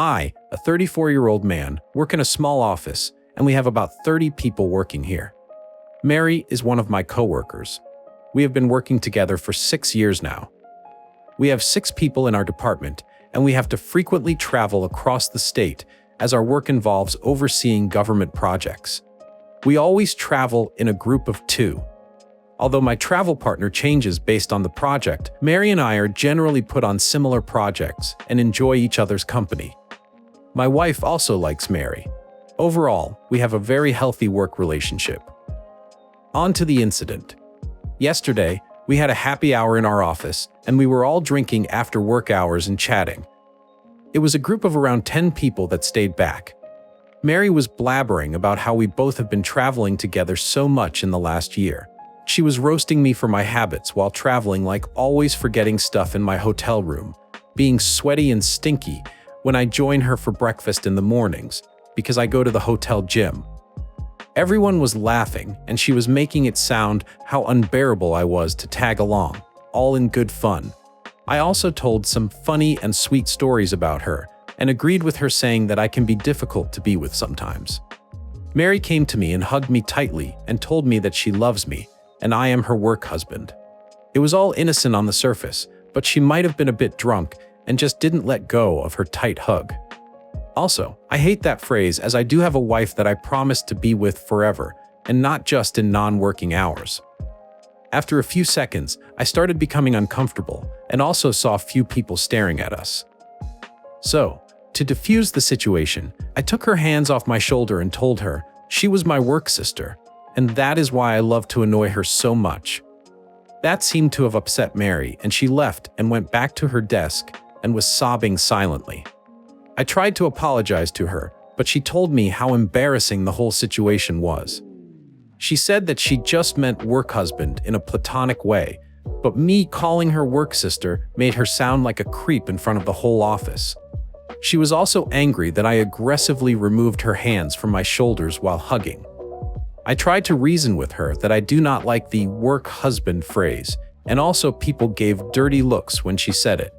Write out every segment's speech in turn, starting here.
I, a 34-year-old man, work in a small office, and we have about 30 people working here. Mary is one of my coworkers. We have been working together for 6 years now. We have 6 people in our department, and we have to frequently travel across the state as our work involves overseeing government projects. We always travel in a group of 2. Although my travel partner changes based on the project, Mary and I are generally put on similar projects and enjoy each other's company. My wife also likes Mary. Overall, we have a very healthy work relationship. On to the incident. Yesterday, we had a happy hour in our office, and we were all drinking after work hours and chatting. It was a group of around 10 people that stayed back. Mary was blabbering about how we both have been traveling together so much in the last year. She was roasting me for my habits while traveling, like always forgetting stuff in my hotel room, being sweaty and stinky when I join her for breakfast in the mornings because I go to the hotel gym. Everyone was laughing, and she was making it sound how unbearable I was to tag along, all in good fun. I also told some funny and sweet stories about her and agreed with her, saying that I can be difficult to be with sometimes. Mary came to me and hugged me tightly and told me that she loves me and I am her work husband. It was all innocent on the surface, but she might have been a bit drunk and just didn't let go of her tight hug. Also, I hate that phrase, as I do have a wife that I promised to be with forever, and not just in non-working hours. After a few seconds, I started becoming uncomfortable and also saw a few people staring at us. So, to diffuse the situation, I took her hands off my shoulder and told her she was my work sister, and that is why I love to annoy her so much. That seemed to have upset Mary, and she left and went back to her desk and was sobbing silently. I tried to apologize to her, but she told me how embarrassing the whole situation was. She said that she just meant work husband in a platonic way, but me calling her work sister made her sound like a creep in front of the whole office. She was also angry that I aggressively removed her hands from my shoulders while hugging. I tried to reason with her that I do not like the work husband phrase, and also people gave dirty looks when she said it.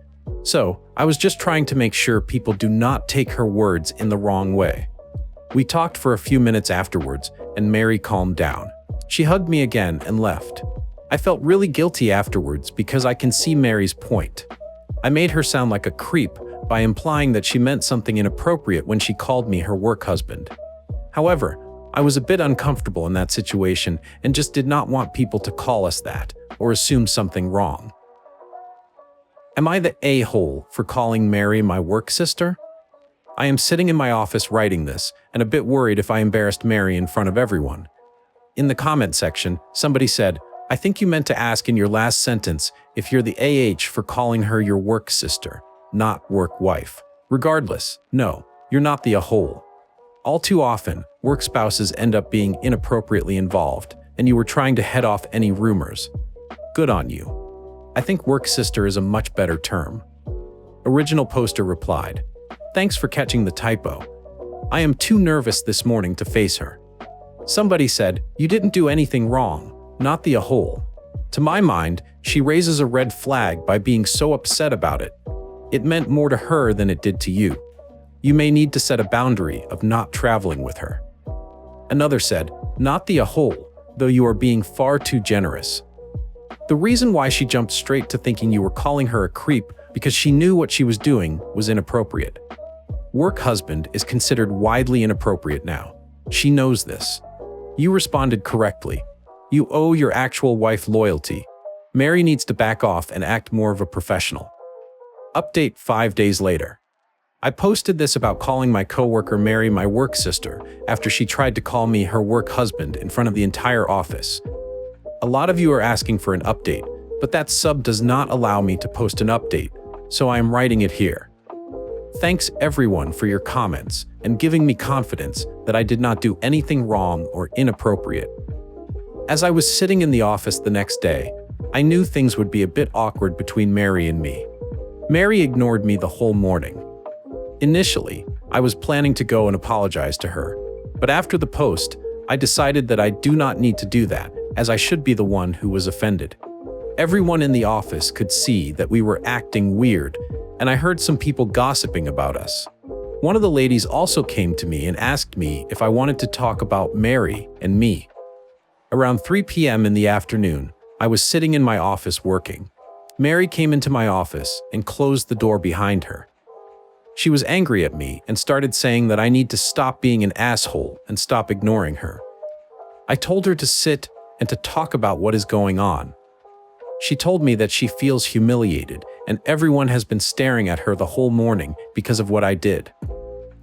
So, I was just trying to make sure people do not take her words in the wrong way. We talked for a few minutes afterwards, and Mary calmed down. She hugged me again and left. I felt really guilty afterwards because I can see Mary's point. I made her sound like a creep by implying that she meant something inappropriate when she called me her work husband. However, I was a bit uncomfortable in that situation and just did not want people to call us that or assume something wrong. Am I the a-hole for calling Mary my work sister? I am sitting in my office writing this and a bit worried if I embarrassed Mary in front of everyone. In the comment section, somebody said, "I think you meant to ask in your last sentence if you're the AH for calling her your work sister, not work wife. Regardless, no, you're not the a-hole. All too often, work spouses end up being inappropriately involved, and you were trying to head off any rumors. Good on you. I think work sister is a much better term." Original poster replied, "Thanks for catching the typo. I am too nervous this morning to face her." Somebody said, "You didn't do anything wrong, not the a-hole." To my mind, she raises a red flag by being so upset about it. It meant more to her than it did to you. You may need to set a boundary of not traveling with her. Another said, "Not the a-hole, though you are being far too generous." The reason why she jumped straight to thinking you were calling her a creep because she knew what she was doing was inappropriate. Work husband is considered widely inappropriate now. She knows this. You responded correctly. You owe your actual wife loyalty. Mary needs to back off and act more of a professional. Update 5 days later. I posted this about calling my coworker Mary my work sister after she tried to call me her work husband in front of the entire office. A lot of you are asking for an update, but that sub does not allow me to post an update, so I am writing it here. Thanks everyone for your comments and giving me confidence that I did not do anything wrong or inappropriate. As I was sitting in the office the next day, I knew things would be a bit awkward between Mary and me. Mary ignored me the whole morning. Initially, I was planning to go and apologize to her, but after the post, I decided that I do not need to do that, as I should be the one who was offended. Everyone in the office could see that we were acting weird, and I heard some people gossiping about us. One of the ladies also came to me and asked me if I wanted to talk about Mary and me. Around 3 p.m. in the afternoon, I was sitting in my office working. Mary came into my office and closed the door behind her. She was angry at me and started saying that I need to stop being an asshole and stop ignoring her. I told her to sit and to talk about what is going on. She told me that she feels humiliated and everyone has been staring at her the whole morning because of what I did.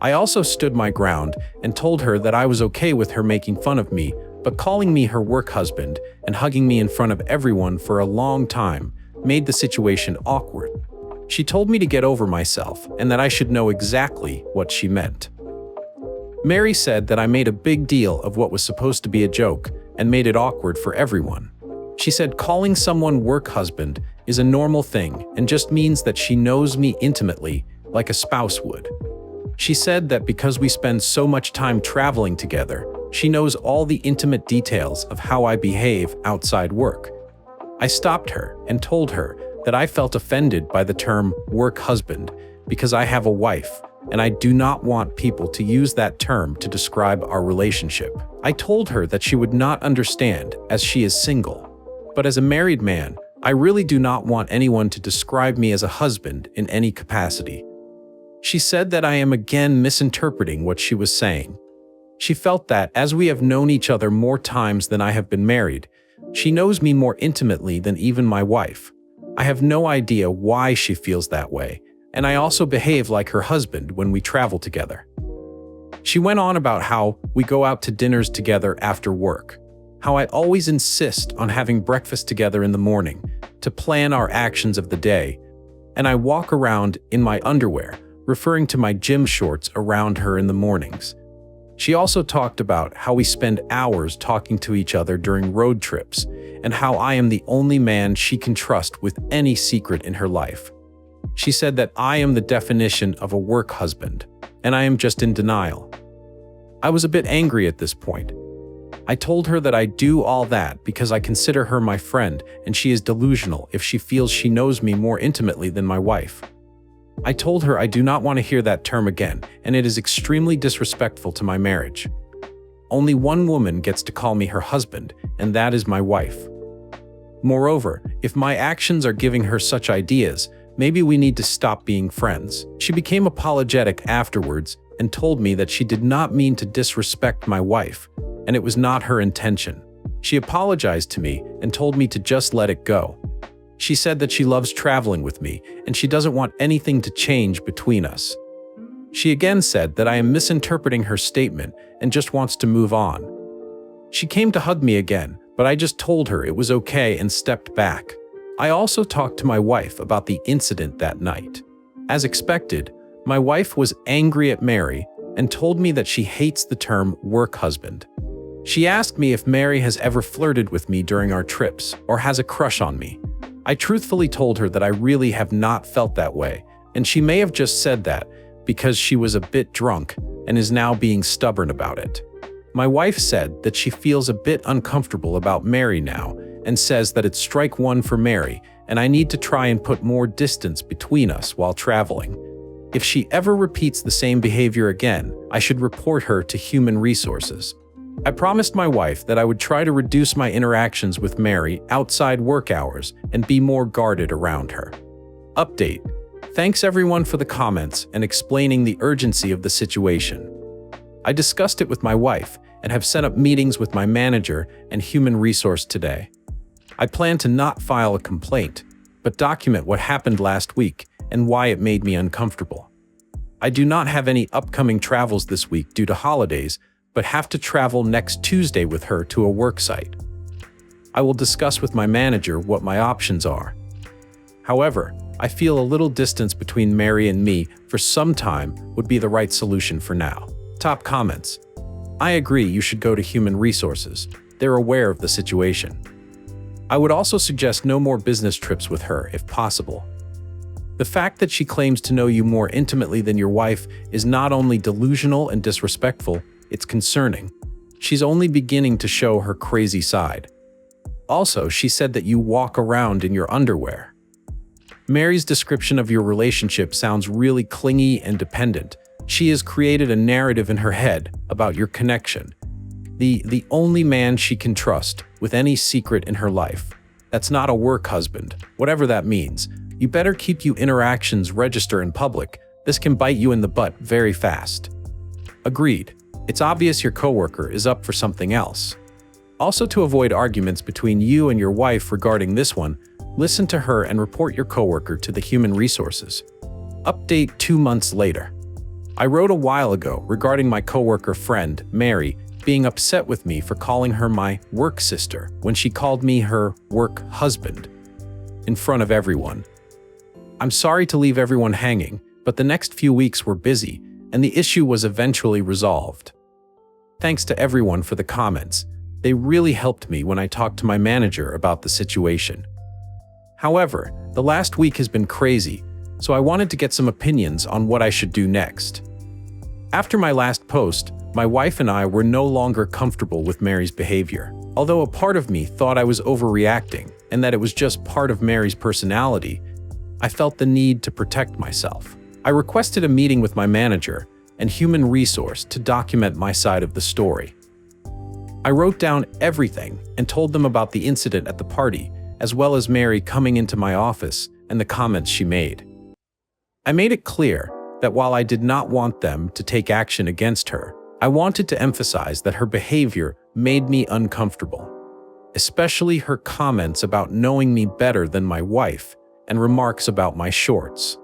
I also stood my ground and told her that I was okay with her making fun of me, but calling me her work husband and hugging me in front of everyone for a long time made the situation awkward. She told me to get over myself and that I should know exactly what she meant. Mary said that I made a big deal of what was supposed to be a joke and made it awkward for everyone. She said calling someone work husband is a normal thing and just means that she knows me intimately like a spouse would. She said that because we spend so much time traveling together, she knows all the intimate details of how I behave outside work. I stopped her and told her that I felt offended by the term work husband because I have a wife and I do not want people to use that term to describe our relationship. I told her that she would not understand as she is single. But as a married man, I really do not want anyone to describe me as a husband in any capacity. She said that I am again misinterpreting what she was saying. She felt that as we have known each other more times than I have been married, she knows me more intimately than even my wife. I have no idea why she feels that way, and I also behave like her husband when we travel together. She went on about how we go out to dinners together after work, how I always insist on having breakfast together in the morning to plan our actions of the day, and I walk around in my underwear, referring to my gym shorts around her in the mornings. She also talked about how we spend hours talking to each other during road trips and how I am the only man she can trust with any secret in her life. She said that I am the definition of a work husband, and I am just in denial. I was a bit angry at this point. I told her that I do all that because I consider her my friend and she is delusional if she feels she knows me more intimately than my wife. I told her I do not want to hear that term again and it is extremely disrespectful to my marriage. Only one woman gets to call me her husband, and that is my wife. Moreover, if my actions are giving her such ideas, maybe we need to stop being friends. She became apologetic afterwards and told me that she did not mean to disrespect my wife, and it was not her intention. She apologized to me and told me to just let it go. She said that she loves traveling with me and she doesn't want anything to change between us. She again said that I am misinterpreting her statement and just wants to move on. She came to hug me again, but I just told her it was okay and stepped back. I also talked to my wife about the incident that night. As expected, my wife was angry at Mary and told me that she hates the term work husband. She asked me if Mary has ever flirted with me during our trips or has a crush on me. I truthfully told her that I really have not felt that way, and she may have just said that because she was a bit drunk and is now being stubborn about it. My wife said that she feels a bit uncomfortable about Mary now and says that it's strike one for Mary and I need to try and put more distance between us while traveling. If she ever repeats the same behavior again, I should report her to Human Resources. I promised my wife that I would try to reduce my interactions with Mary outside work hours and be more guarded around her. Update. Thanks everyone for the comments and explaining the urgency of the situation. I discussed it with my wife and have set up meetings with my manager and Human Resource today. I plan to not file a complaint, but document what happened last week and why it made me uncomfortable. I do not have any upcoming travels this week due to holidays, but have to travel next Tuesday with her to a work site. I will discuss with my manager what my options are. However, I feel a little distance between Mary and me for some time would be the right solution for now. Top comments. I agree you should go to Human Resources. They're aware of the situation. I would also suggest no more business trips with her if possible. The fact that she claims to know you more intimately than your wife is not only delusional and disrespectful, it's concerning. She's only beginning to show her crazy side. Also, she said that you walk around in your underwear. Mary's description of your relationship sounds really clingy and dependent, She has created a narrative in her head about your connection. The only man she can trust with any secret in her life. That's not a work husband, whatever that means. You better keep your interactions register in public. This can bite you in the butt very fast. Agreed. It's obvious your coworker is up for something else. Also, to avoid arguments between you and your wife regarding this one, listen to her and report your coworker to the human resources. Update 2 months later. I wrote a while ago regarding my coworker friend, Mary, being upset with me for calling her my work sister when she called me her work husband in front of everyone. I'm sorry to leave everyone hanging, but the next few weeks were busy and the issue was eventually resolved. Thanks to everyone for the comments. They really helped me when I talked to my manager about the situation. However, the last week has been crazy, so I wanted to get some opinions on what I should do next. After my last post, my wife and I were no longer comfortable with Mary's behavior. Although a part of me thought I was overreacting and that it was just part of Mary's personality, I felt the need to protect myself. I requested a meeting with my manager and human resource to document my side of the story. I wrote down everything and told them about the incident at the party, as well as Mary coming into my office and the comments she made. I made it clear that while I did not want them to take action against her, I wanted to emphasize that her behavior made me uncomfortable, especially her comments about knowing me better than my wife and remarks about my shorts.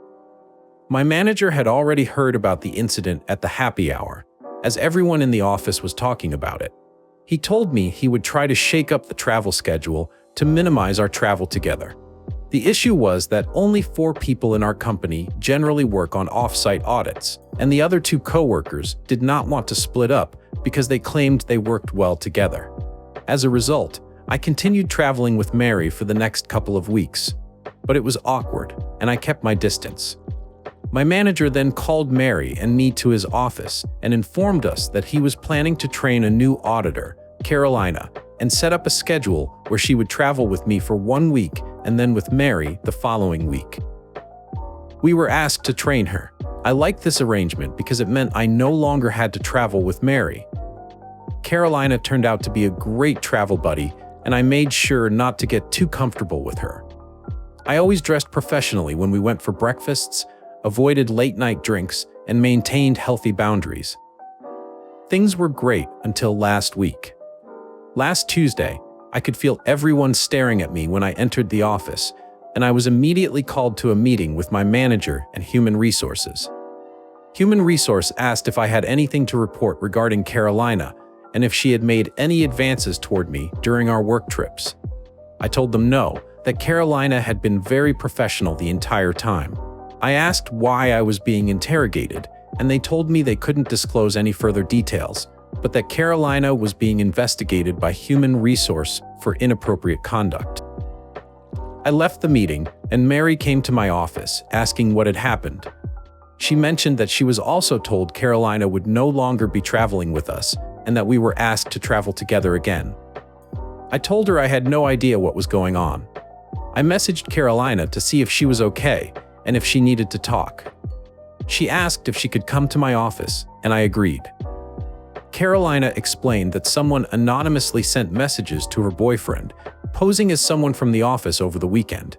My manager had already heard about the incident at the happy hour, as everyone in the office was talking about it. He told me he would try to shake up the travel schedule to minimize our travel together. The issue was that only 4 people in our company generally work on off-site audits, and the other 2 coworkers did not want to split up because they claimed they worked well together. As a result, I continued traveling with Mary for the next couple of weeks, but it was awkward, and I kept my distance. My manager then called Mary and me to his office and informed us that he was planning to train a new auditor, Carolina, and set up a schedule where she would travel with me for 1 week and then with Mary the following week. We were asked to train her. I liked this arrangement because it meant I no longer had to travel with Mary. Carolina turned out to be a great travel buddy, and I made sure not to get too comfortable with her. I always dressed professionally when we went for breakfasts, avoided late-night drinks, and maintained healthy boundaries. Things were great until last week. Last Tuesday, I could feel everyone staring at me when I entered the office, and I was immediately called to a meeting with my manager and human resources. Human resource asked if I had anything to report regarding Carolina and if she had made any advances toward me during our work trips. I told them no, that Carolina had been very professional the entire time. I asked why I was being interrogated, and they told me they couldn't disclose any further details, but that Carolina was being investigated by human resource for inappropriate conduct. I left the meeting, and Mary came to my office, asking what had happened. She mentioned that she was also told Carolina would no longer be traveling with us, and that we were asked to travel together again. I told her I had no idea what was going on. I messaged Carolina to see if she was okay, and if she needed to talk. She asked if she could come to my office, and I agreed. Carolina explained that someone anonymously sent messages to her boyfriend, posing as someone from the office over the weekend.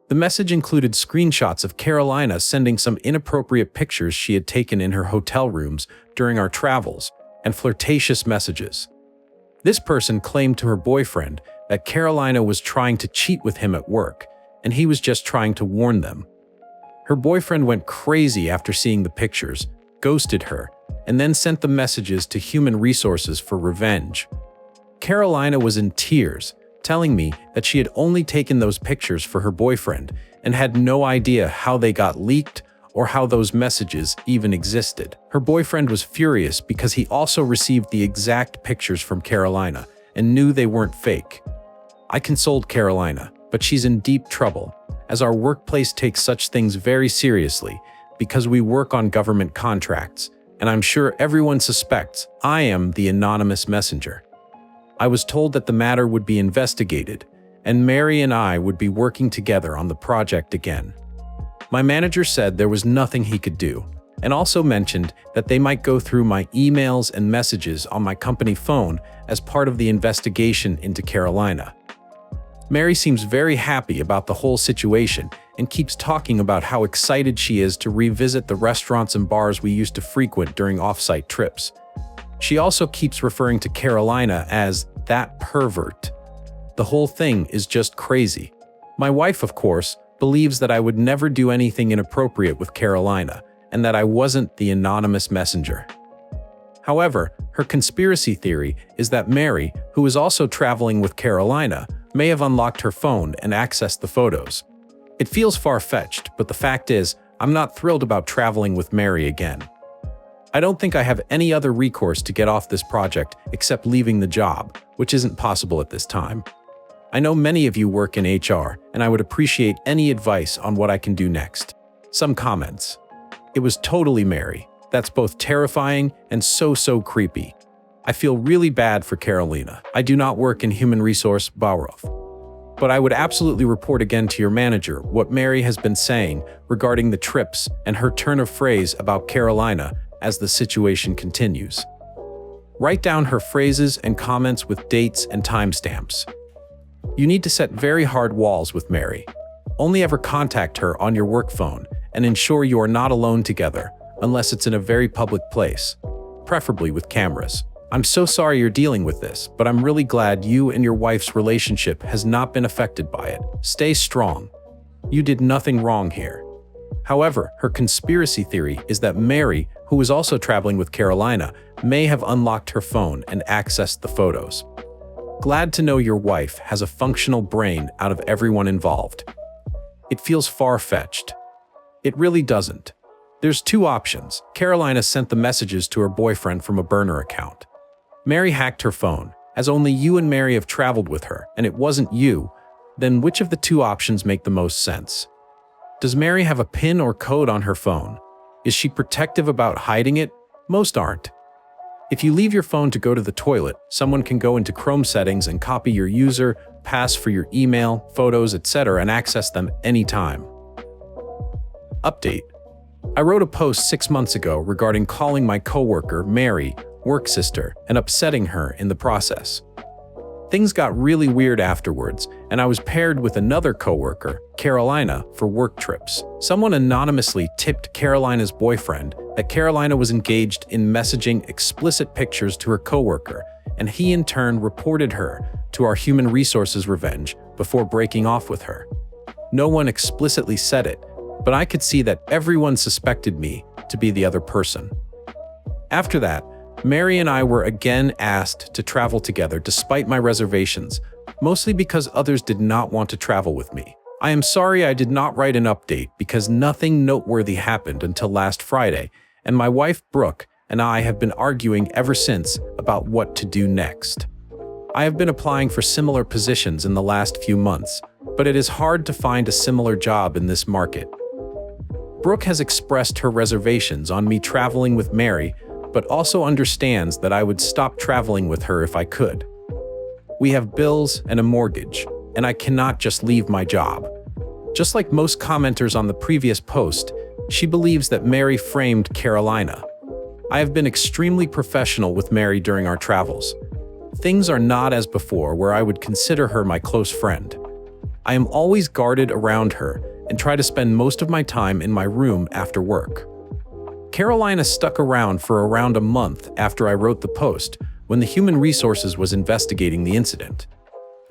The message included screenshots of Carolina sending some inappropriate pictures she had taken in her hotel rooms during our travels, and flirtatious messages. This person claimed to her boyfriend that Carolina was trying to cheat with him at work, and he was just trying to warn them. Her boyfriend went crazy after seeing the pictures, ghosted her, and then sent the messages to human resources for revenge. Carolina was in tears, telling me that she had only taken those pictures for her boyfriend and had no idea how they got leaked or how those messages even existed. Her boyfriend was furious because he also received the exact pictures from Carolina and knew they weren't fake. I consoled Carolina, but she's in deep trouble, as our workplace takes such things very seriously because we work on government contracts, and I'm sure everyone suspects I am the anonymous messenger. I was told that the matter would be investigated, and Mary and I would be working together on the project again. My manager said there was nothing he could do, and also mentioned that they might go through my emails and messages on my company phone as part of the investigation into Carolina. Mary seems very happy about the whole situation and keeps talking about how excited she is to revisit the restaurants and bars we used to frequent during off-site trips. She also keeps referring to Carolina as that pervert. The whole thing is just crazy. My wife, of course, believes that I would never do anything inappropriate with Carolina and that I wasn't the anonymous messenger. However, her conspiracy theory is that Mary, who is also traveling with Carolina, may have unlocked her phone and accessed the photos. It feels far-fetched, but the fact is, I'm not thrilled about traveling with Mary again. I don't think I have any other recourse to get off this project except leaving the job, which isn't possible at this time. I know many of you work in HR, and I would appreciate any advice on what I can do next. Some comments. It was totally Mary. That's both terrifying and so creepy. I feel really bad for Carolina. I do not work in human resource, Barov. But I would absolutely report again to your manager what Mary has been saying regarding the trips and her turn of phrase about Carolina as the situation continues. Write down her phrases and comments with dates and timestamps. You need to set very hard walls with Mary. Only ever contact her on your work phone and ensure you are not alone together unless it's in a very public place, preferably with cameras. I'm so sorry you're dealing with this, but I'm really glad you and your wife's relationship has not been affected by it. Stay strong. You did nothing wrong here. However, her conspiracy theory is that Mary, who is also traveling with Carolina, may have unlocked her phone and accessed the photos. Glad to know your wife has a functional brain out of everyone involved. It feels far-fetched. It really doesn't. There's two options. Carolina sent the messages to her boyfriend from a burner account. Mary hacked her phone, as only you and Mary have traveled with her, and it wasn't you. Then which of the two options make the most sense? Does Mary have a PIN or code on her phone? Is she protective about hiding it? Most aren't. If you leave your phone to go to the toilet, someone can go into Chrome settings and copy your user, pass for your email, photos, etc. and access them anytime. Update. I wrote a post 6 months ago regarding calling my coworker, Mary, work sister, and upsetting her in the process. Things got really weird afterwards, and I was paired with another coworker, Carolina, for work trips. Someone anonymously tipped Carolina's boyfriend that Carolina was engaged in messaging explicit pictures to her coworker, and he in turn reported her to our human resources revenge before breaking off with her. No one explicitly said it, but I could see that everyone suspected me to be the other person. After that, Mary and I were again asked to travel together despite my reservations, mostly because others did not want to travel with me. I am sorry I did not write an update because nothing noteworthy happened until last Friday, and my wife Brooke and I have been arguing ever since about what to do next. I have been applying for similar positions in the last few months, but it is hard to find a similar job in this market. Brooke has expressed her reservations on me traveling with Mary, but also understands that I would stop traveling with her if I could. We have bills and a mortgage, and I cannot just leave my job. Just like most commenters on the previous post, she believes that Mary framed Carolina. I have been extremely professional with Mary during our travels. Things are not as before where I would consider her my close friend. I am always guarded around her and try to spend most of my time in my room after work. Carolina stuck around for around a month after I wrote the post when the Human Resources was investigating the incident.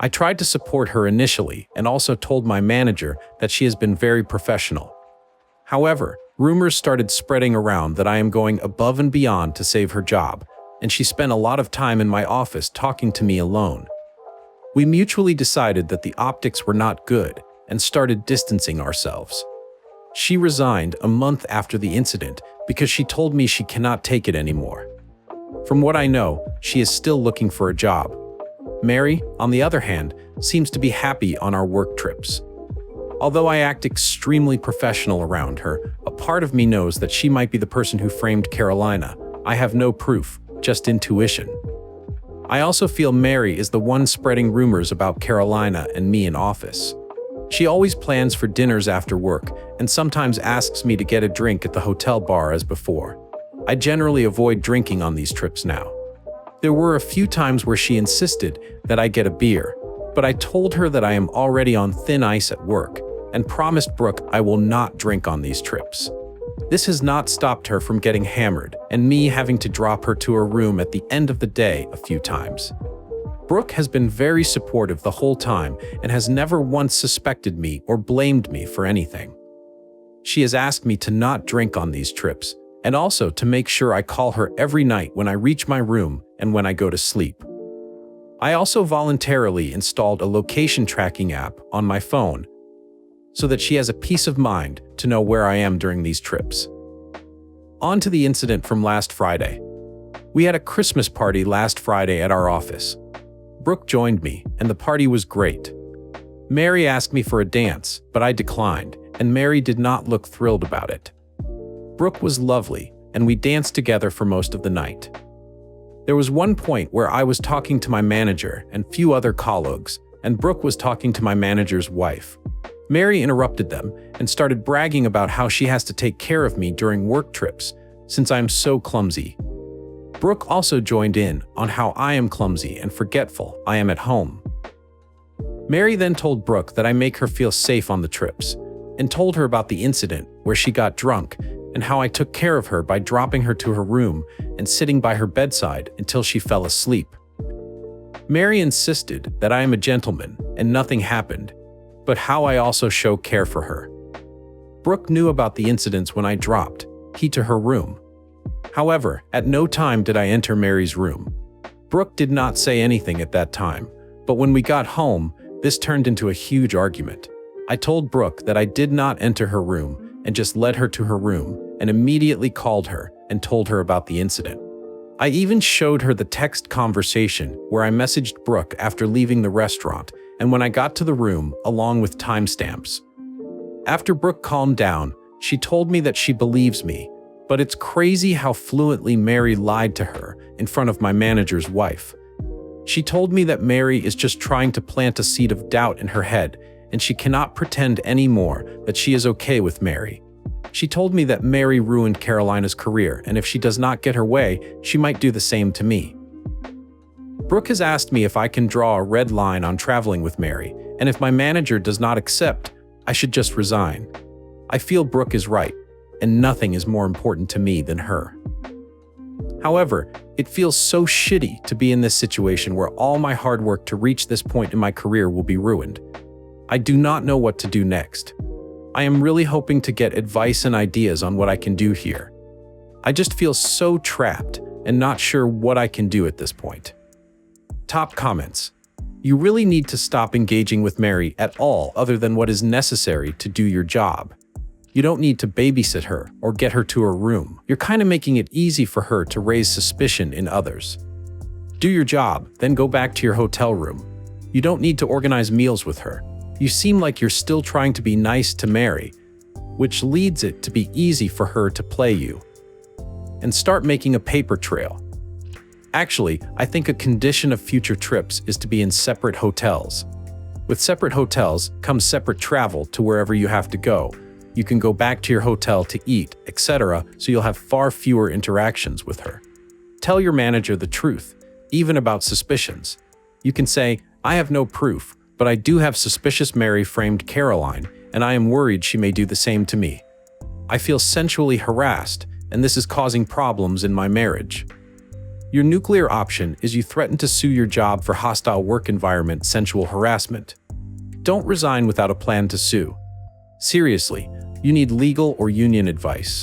I tried to support her initially and also told my manager that she has been very professional. However, rumors started spreading around that I am going above and beyond to save her job, and she spent a lot of time in my office talking to me alone. We mutually decided that the optics were not good and started distancing ourselves. She resigned a month after the incident because she told me she cannot take it anymore. From what I know, she is still looking for a job. Mary, on the other hand, seems to be happy on our work trips. Although I act extremely professional around her, a part of me knows that she might be the person who framed Carolina. I have no proof, just intuition. I also feel Mary is the one spreading rumors about Carolina and me in office. She always plans for dinners after work and sometimes asks me to get a drink at the hotel bar as before. I generally avoid drinking on these trips now. There were a few times where she insisted that I get a beer, but I told her that I am already on thin ice at work and promised Brooke I will not drink on these trips. This has not stopped her from getting hammered and me having to drop her to her room at the end of the day a few times. Brooke has been very supportive the whole time and has never once suspected me or blamed me for anything. She has asked me to not drink on these trips and also to make sure I call her every night when I reach my room and when I go to sleep. I also voluntarily installed a location tracking app on my phone so that she has a peace of mind to know where I am during these trips. On to the incident from last Friday. We had a Christmas party last Friday at our office. Brooke joined me, and the party was great. Mary asked me for a dance, but I declined, and Mary did not look thrilled about it. Brooke was lovely, and we danced together for most of the night. There was one point where I was talking to my manager and few other colleagues, and Brooke was talking to my manager's wife. Mary interrupted them and started bragging about how she has to take care of me during work trips, since I am so clumsy. Brooke also joined in on how I am clumsy and forgetful I am at home. Mary then told Brooke that I make her feel safe on the trips, and told her about the incident where she got drunk and how I took care of her by dropping her to her room and sitting by her bedside until she fell asleep. Mary insisted that I am a gentleman and nothing happened, but how I also show care for her. Brooke knew about the incidents when I dropped her to her room. However, at no time did I enter Mary's room. Brooke did not say anything at that time, but when we got home, this turned into a huge argument. I told Brooke that I did not enter her room and just led her to her room and immediately called her and told her about the incident. I even showed her the text conversation where I messaged Brooke after leaving the restaurant and when I got to the room, along with timestamps. After Brooke calmed down, she told me that she believes me, but it's crazy how fluently Mary lied to her in front of my manager's wife. She told me that Mary is just trying to plant a seed of doubt in her head, and she cannot pretend anymore that she is okay with Mary. She told me that Mary ruined Carolina's career, and if she does not get her way, she might do the same to me. Brooke has asked me if I can draw a red line on traveling with Mary, and if my manager does not accept, I should just resign. I feel Brooke is right, and nothing is more important to me than her. However, it feels so shitty to be in this situation where all my hard work to reach this point in my career will be ruined. I do not know what to do next. I am really hoping to get advice and ideas on what I can do here. I just feel so trapped and not sure what I can do at this point. Top comments. You really need to stop engaging with Mary at all other than what is necessary to do your job. You don't need to babysit her or get her to her room. You're kind of making it easy for her to raise suspicion in others. Do your job, then go back to your hotel room. You don't need to organize meals with her. You seem like you're still trying to be nice to Mary, which leads it to be easy for her to play you. And start making a paper trail. Actually, I think a condition of future trips is to be in separate hotels. With separate hotels comes separate travel to wherever you have to go. You can go back to your hotel to eat, etc., so you'll have far fewer interactions with her. Tell your manager the truth, even about suspicions. You can say, I have no proof, but I do have suspicious Mary framed Caroline, and I am worried she may do the same to me. I feel sensually harassed, and this is causing problems in my marriage. Your nuclear option is you threaten to sue your job for hostile work environment sensual harassment. Don't resign without a plan to sue. Seriously, you need legal or union advice.